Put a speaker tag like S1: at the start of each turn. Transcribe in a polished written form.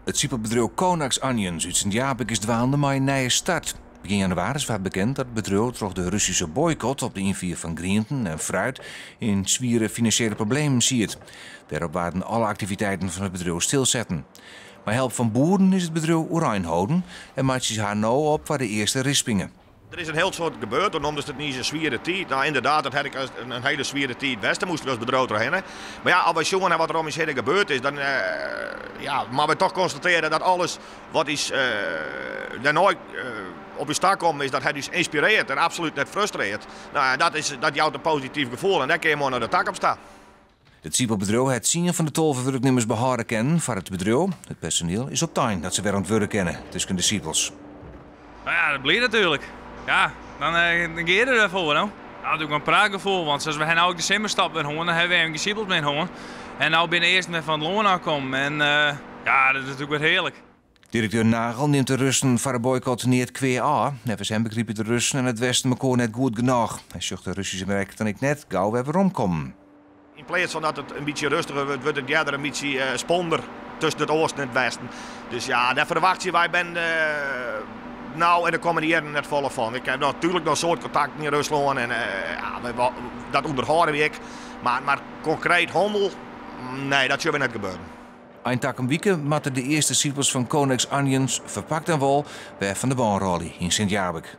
S1: Het superbedrijf Conax Onions uit Sint-Jabek is dwaalde met een nieuwe start. Begin januari is vaak bekend dat het bedrijf door de Russische boycott op de invoer van groenten en fruit in zwiere financiële problemen ziet. Daarop waren alle activiteiten van het bedrijf stilzetten. Met hulp van boeren is het bedrijf overeind houden en maakt zich haar nou op voor de eerste rispingen.
S2: Er is een heel soort gebeurd, dan noemden ze het niet een zwiere tijd. Nou inderdaad, dat had ik een hele zwiere tijd best. Dan moesten we als bedrijf doorheen. Maar ja, als we zien wat er om ons heen gebeurd is, dan maar we toch constateren dat alles wat is nooit op je start komt, is dat het dus inspireert en absoluut net frustreert. Nou, dat jouwt een positief gevoel en daar kun je maar naar de tak op staan.
S1: Het Siepelbedrijf het zien van de tolverwerknemers behouden kennen voor het bedrijf. Het personeel is op tijd dat ze weer aan het werk kennen tussen de Siepels.
S3: Nou ja, dat blijft natuurlijk. Ja, dan ga je ervoor. Nou, dat doe ik een praatgevoel, want zoals we hebben ook de decemberstap weer horen, dan hebben we even gesiepeld met horen. En nou binnen eerst met van het loon aankomen. En ja, dat is natuurlijk weer heerlijk.
S1: Directeur Nagel neemt de Russen voor de boycott niet kweer aan. Nevens hem begrijpen de Russen en het Westen elkaar net goed genoeg. Hij zocht de Russische merk dan ik net gauw weer omkomen.
S2: In plaats van dat het een beetje rustiger wordt, wordt het eerder een beetje sponder tussen het oosten en het westen. Dus ja, daar verwacht je, wij ben nou en de komende jaren net volle van. Ik heb natuurlijk nog een soort contact in Rusland en dat onderhouden we ik. Maar concreet handel, nee, dat zullen we net gebeuren.
S1: Eind een week matten de eerste Siepels van Conax Onions verpakt en wol bij van de baanrally in Sint-Jabek.